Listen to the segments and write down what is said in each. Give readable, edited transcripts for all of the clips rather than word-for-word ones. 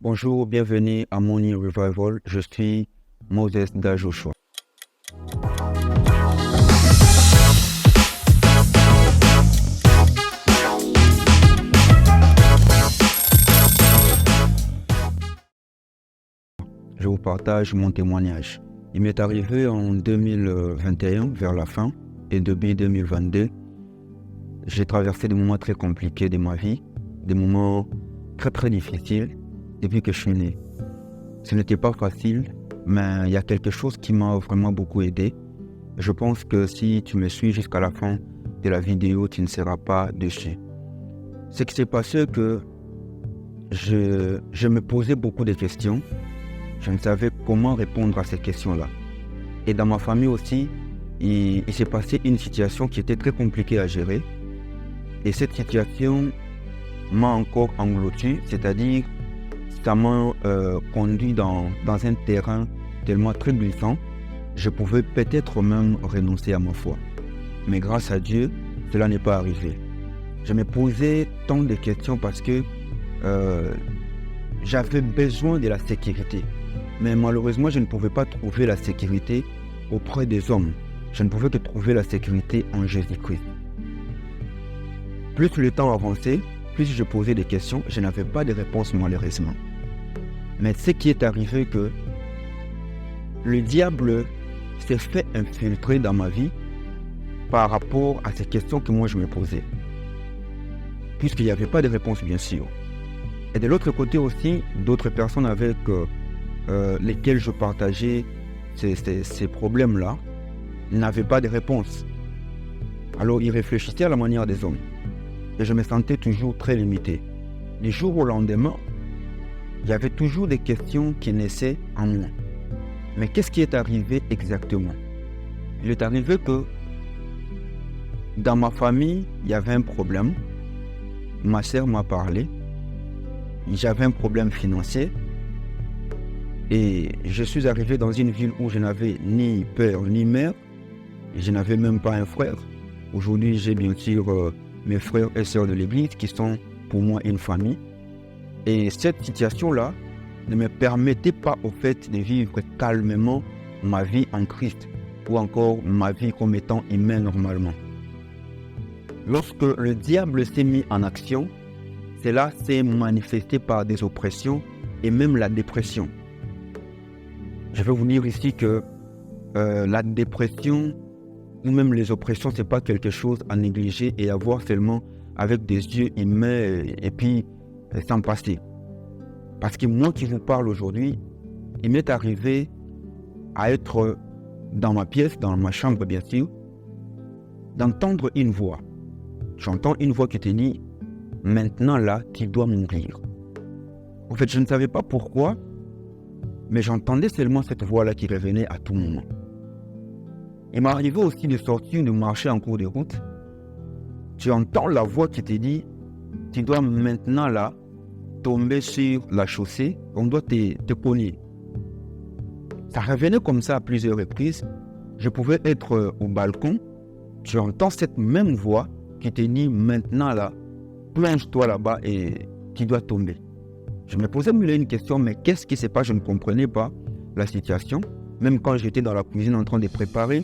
Bonjour, bienvenue à Morning Revival. Je suis Moses Dajoshua. Je vous partage mon témoignage. Il m'est arrivé en 2021, vers la fin, et depuis 2022, j'ai traversé des moments très compliqués de ma vie, des moments très difficiles depuis que je suis né. Ce n'était pas facile, mais il y a quelque chose qui m'a vraiment beaucoup aidé. Je pense que si tu me suis jusqu'à la fin de la vidéo, tu ne seras pas déçu. Ce qui s'est passé, c'est que je me posais beaucoup de questions. Je ne savais comment répondre à ces questions-là. Et dans ma famille aussi, il s'est passé une situation qui était très compliquée à gérer. Et cette situation m'a encore englouti, c'est-à-dire ça m'a conduit dans un terrain tellement très glissant, je pouvais peut-être même renoncer à ma foi. Mais grâce à Dieu, cela n'est pas arrivé. Je me posais tant de questions parce que j'avais besoin de la sécurité. Mais malheureusement, je ne pouvais pas trouver la sécurité auprès des hommes. Je ne pouvais que trouver la sécurité en Jésus-Christ. Plus le temps avançait, plus je posais des questions, je n'avais pas de réponse malheureusement. Mais ce qui est arrivé, c'est que le diable s'est fait infiltrer dans ma vie par rapport à ces questions que moi je me posais. Puisqu'il n'y avait pas de réponse bien sûr. Et de l'autre côté aussi, d'autres personnes avec lesquelles je partageais ces problèmes-là n'avaient pas de réponse. Alors ils réfléchissaient à la manière des hommes. Et je me sentais toujours très limité. Du jour au lendemain, il y avait toujours des questions qui naissaient en moi. Mais qu'est-ce qui est arrivé exactement? Il est arrivé que dans ma famille, il y avait un problème. Ma sœur m'a parlé. J'avais un problème financier. Et je suis arrivé dans une ville où je n'avais ni père ni mère. Et je n'avais même pas un frère. Aujourd'hui, j'ai bien sûr mes frères et sœurs de l'église qui sont pour moi une famille. Et cette situation-là ne me permettait pas au fait de vivre calmement ma vie en Christ ou encore ma vie comme étant humain normalement. Lorsque le diable s'est mis en action, cela s'est manifesté par des oppressions et même la dépression. Je vais vous dire ici que la dépression ou même les oppressions, ce n'est pas quelque chose à négliger et à voir seulement avec des yeux humains et puis sans passer. Parce que moi qui vous parle aujourd'hui, il m'est arrivé à être dans ma pièce, dans ma chambre bien sûr, d'entendre une voix. J'entends une voix qui te dit « Maintenant là, tu dois mourir ». En fait, je ne savais pas pourquoi, mais j'entendais seulement cette voix-là qui revenait à tout moment. Il m'est arrivé aussi de sortir, de marcher en cours de route. Tu entends la voix qui te dit « Tu dois maintenant là tomber sur la chaussée, on doit te cogner ». Ça revenait comme ça à plusieurs reprises. Je pouvais être au balcon. Tu entends cette même voix qui te dit « Maintenant là, plonge-toi là-bas et tu dois tomber ». Je me posais une question, mais qu'est-ce qui se passe? Je ne comprenais pas la situation. Même quand j'étais dans la cuisine en train de préparer,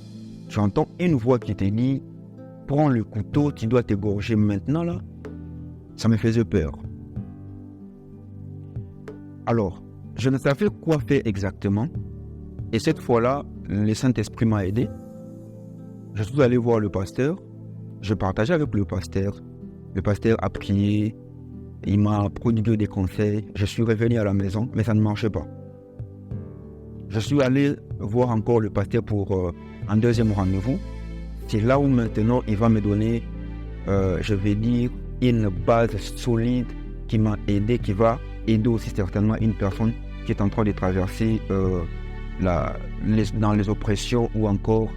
j'entends une voix qui te dit « Prends le couteau, tu dois t'égorger maintenant là ». Ça me faisait peur. Alors, je ne savais quoi faire exactement. Et cette fois-là, le Saint-Esprit m'a aidé. Je suis allé voir le pasteur. Je partageais avec le pasteur. Le pasteur a prié. Il m'a prodigué des conseils. Je suis revenu à la maison, mais ça ne marchait pas. Je suis allé voir encore le pasteur pour un deuxième rendez-vous. C'est là où maintenant il va me donner, je vais dire, une base solide qui m'a aidé, qui va aider aussi certainement une personne qui est en train de traverser dans les oppressions ou encore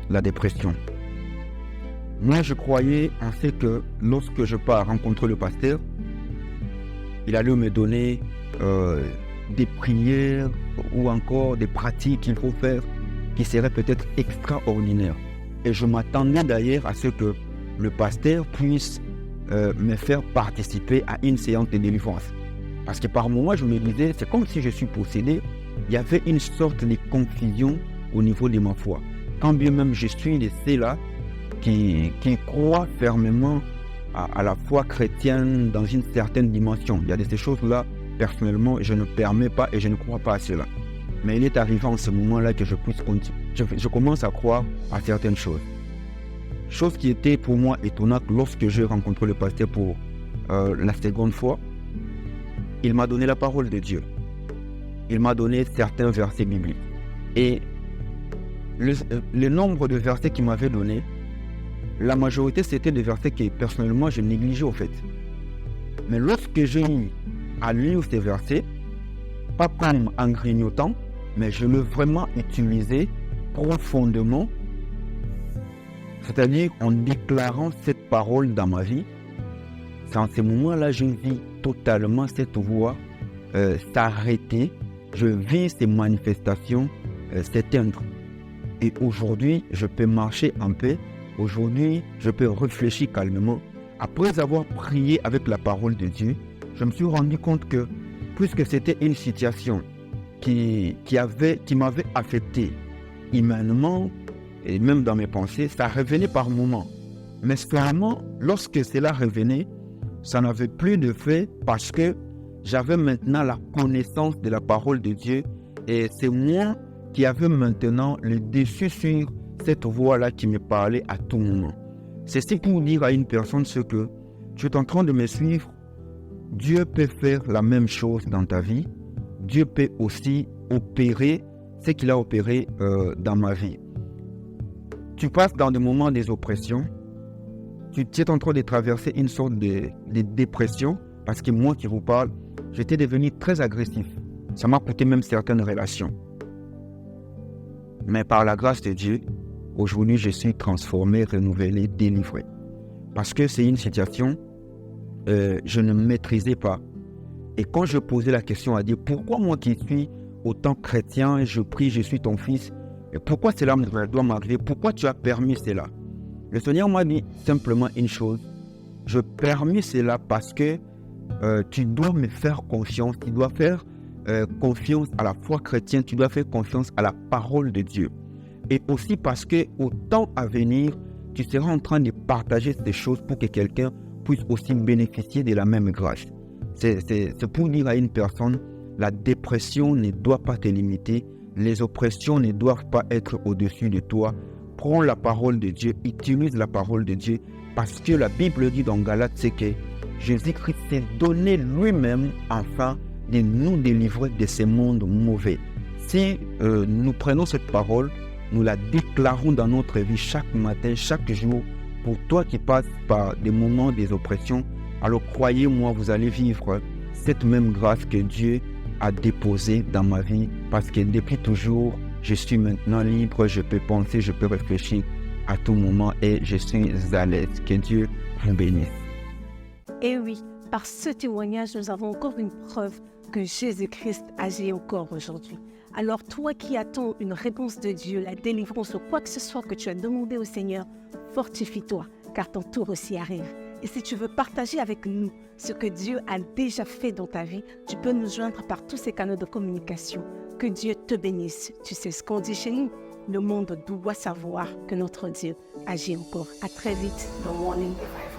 la dépression. Moi, je croyais en fait que lorsque je pars rencontrer le pasteur, il allait me donner des prières ou encore des pratiques qu'il faut faire qui seraient peut-être extraordinaires. Et je m'attendais d'ailleurs à ce que le pasteur puisse me faire participer à une séance de délivrance. Parce que par moments, je me disais, c'est comme si je suis possédé. Il y avait une sorte de confusion au niveau de ma foi. Quand bien même je suis de ceux-là qui croient fermement à la foi chrétienne dans une certaine dimension. Il y a de ces choses-là, personnellement, je ne permets pas et je ne crois pas à cela. Mais il est arrivé en ce moment-là que je commence à croire à certaines choses. Chose qui était pour moi étonnante lorsque j'ai rencontré le pasteur pour la seconde fois. Il m'a donné la parole de Dieu. Il m'a donné certains versets bibliques. Et le nombre de versets qu'il m'avait donné, la majorité c'était des versets que personnellement je négligeais au fait. Mais lorsque j'ai eu à lire ces versets, pas comme en grignotant, mais je l'ai vraiment utilisé profondément, c'est-à-dire en déclarant cette parole dans ma vie. C'est en ce moment-là je vis totalement cette voix s'arrêter. Je vis ces manifestations s'éteindre. Et aujourd'hui, je peux marcher en paix. Aujourd'hui, je peux réfléchir calmement. Après avoir prié avec la parole de Dieu, je me suis rendu compte que, puisque c'était une situation qui m'avait affecté humainement et même dans mes pensées, ça revenait par moments. Mais seulement, lorsque cela revenait, ça n'avait plus de fait parce que j'avais maintenant la connaissance de la parole de Dieu et c'est moi qui avais maintenant le dessus sur cette voix-là qui me parlait à tout moment. C'est ce pour dire à une personne ce que tu es en train de me suivre. Dieu peut faire la même chose dans ta vie. Dieu peut aussi opérer ce qu'il a opéré dans ma vie. Tu passes dans des moments des oppressions. Tu es en train de traverser une sorte de dépression parce que moi qui vous parle, j'étais devenu très agressif. Ça m'a coûté même certaines relations. Mais par la grâce de Dieu, aujourd'hui je suis transformé, renouvelé, délivré. Parce que c'est une situation je ne maîtrisais pas. Et quand je posais la question à Dieu, pourquoi moi qui suis autant chrétien, je prie, je suis ton fils, et pourquoi cela doit m'arriver? Pourquoi tu as permis cela? Le Seigneur m'a dit simplement une chose. Je permets cela parce que tu dois me faire confiance. Tu dois faire confiance à la foi chrétienne. Tu dois faire confiance à la parole de Dieu. Et aussi parce que au temps à venir, tu seras en train de partager ces choses pour que quelqu'un puisse aussi bénéficier de la même grâce. C'est pour dire à une personne, la dépression ne doit pas te limiter. Les oppressions ne doivent pas être au-dessus de toi. Prends la parole de Dieu, utilise la parole de Dieu, parce que la Bible dit dans Galates, c'est que Jésus-Christ s'est donné lui-même afin de nous délivrer de ce monde mauvais. Si nous prenons cette parole, nous la déclarons dans notre vie chaque matin, chaque jour, pour toi qui passes par des moments des oppressions, alors croyez-moi, vous allez vivre cette même grâce que Dieu a déposée dans ma vie, parce que depuis toujours, je suis maintenant libre, je peux penser, je peux réfléchir à tout moment et je suis à l'aise. Que Dieu vous bénisse. Et oui, par ce témoignage, nous avons encore une preuve que Jésus-Christ agit encore aujourd'hui. Alors toi qui attends une réponse de Dieu, la délivrance ou quoi que ce soit que tu as demandé au Seigneur, fortifie-toi, car ton tour aussi arrive. Et si tu veux partager avec nous ce que Dieu a déjà fait dans ta vie, tu peux nous joindre par tous ces canaux de communication. Que Dieu te bénisse. Tu sais ce qu'on dit chez nous? Le monde doit savoir que notre Dieu agit encore. À très vite dans Morning Revival.